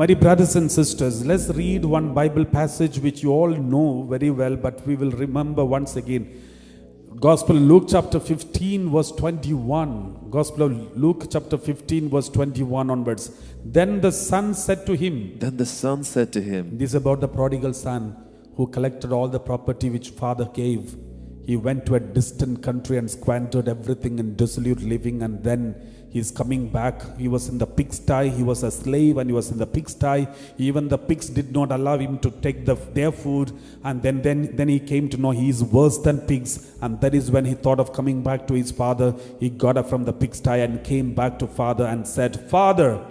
My dear brothers and sisters, let's read one Bible passage which you all know very well, but we will remember once again. Gospel of Luke chapter 15 verse 21. Gospel of Luke chapter 15 verse 21 onwards. Then the son said to him. This is about the prodigal son who collected all the property which father gave. He went to a distant country and squandered everything in dissolute living, and then he's coming back. He was in the pigsty. He was a slave and he was in the pigsty. Even the pigs did not allow him to take their food. And then he came to know he is worse than pigs. And that is when he thought of coming back to his father. He got up from the pigsty and came back to father and said, Father,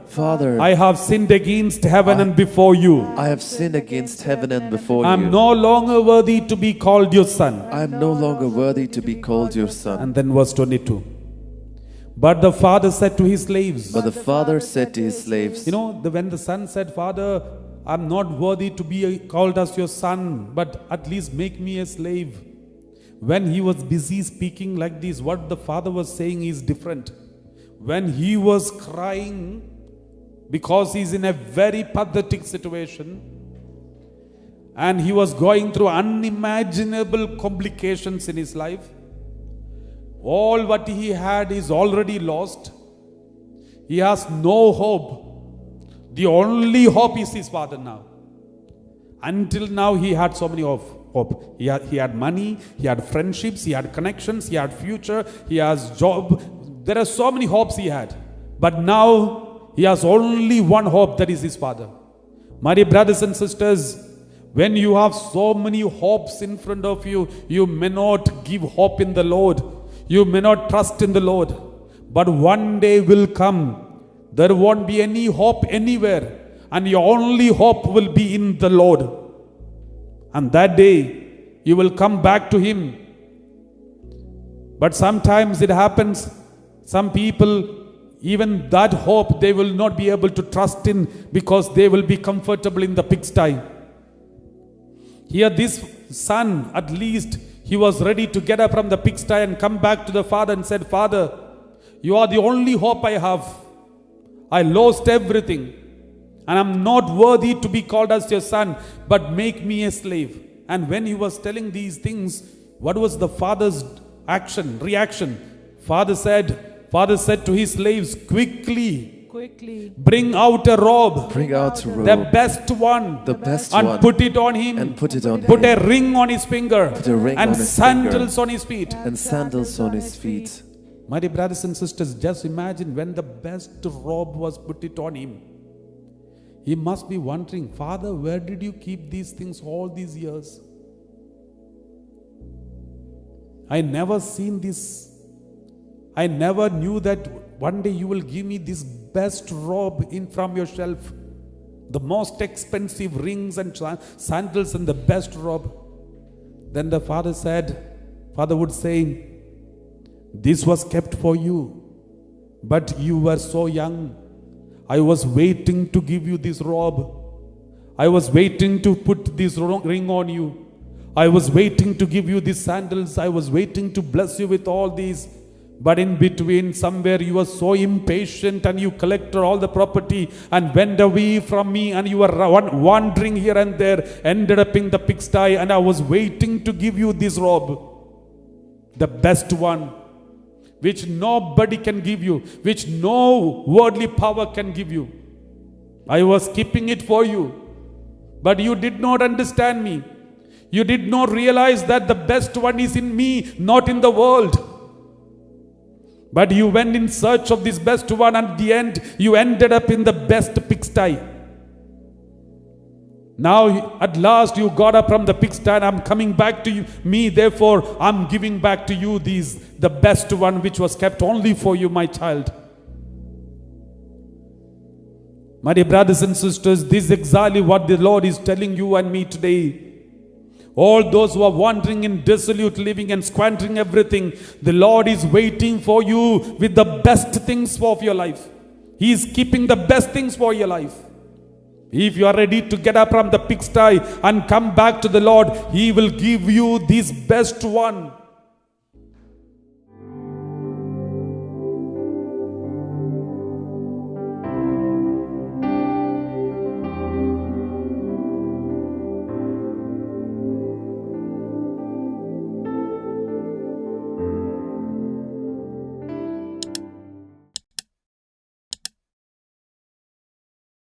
I have sinned against heaven and before you. I have sinned against heaven and before you. I am no longer worthy to be called your son. I am no longer worthy to be called your son. And then verse 22. But the father said to his slaves. When the son said, Father, I'm not worthy to be called as your son, but at least make me a slave. When he was busy speaking like this, what the father was saying is different. When he was crying because he's in a very pathetic situation and he was going through unimaginable complications in his life, all what he had is already lost. He has no hope. The only hope is his father now. Until now he had so many hope. He had money, he had friendships, he had connections, he had future, he has job. There are so many hopes he had. But now he has only one hope, that is his father. My dear brothers and sisters, when you have so many hopes in front of you, you may not give hope in the Lord. You may not trust in the Lord, but one day will come. There won't be any hope anywhere, and your only hope will be in the Lord. And that day, you will come back to Him. But sometimes it happens, some people, even that hope, they will not be able to trust in because they will be comfortable in the pigsty. Here this son, at least, he was ready to get up from the pigsty and come back to the father and said, Father, you are the only hope I have. I lost everything and I'm not worthy to be called as your son, but make me a slave. And when he was telling these things, what was the father's reaction? Father said to his slaves, quickly bring out a robe, the best one, and put it on him, put a ring on his finger, and sandals on his feet. My dear brothers and sisters, just imagine when the best robe was put it on him. He must be wondering, Father, where did you keep these things all these years? I never seen this. I never knew that one day you will give me this best robe from your shelf. The most expensive rings and sandals and the best robe. Then the father would say, this was kept for you, but you were so young. I was waiting to give you this robe. I was waiting to put this ring on you. I was waiting to give you these sandals. I was waiting to bless you with all these. But in between, somewhere you were so impatient and you collected all the property and went away from me, and you were wandering here and there, ended up in the pigsty, and I was waiting to give you this robe, the best one, which nobody can give you, which no worldly power can give you. I was keeping it for you, but you did not understand me. You did not realize that the best one is in me, not in the world. But you went in search of this best one, and at the end, you ended up in the best pigsty. Now, at last, you got up from the pigsty, and I'm coming back to me. Therefore, I'm giving back to you the best one which was kept only for you, my child. My dear brothers and sisters, this is exactly what the Lord is telling you and me today. All those who are wandering in dissolute living and squandering everything, the Lord is waiting for you with the best things of your life. He is keeping the best things for your life. If you are ready to get up from the pigsty and come back to the Lord, He will give you this best one.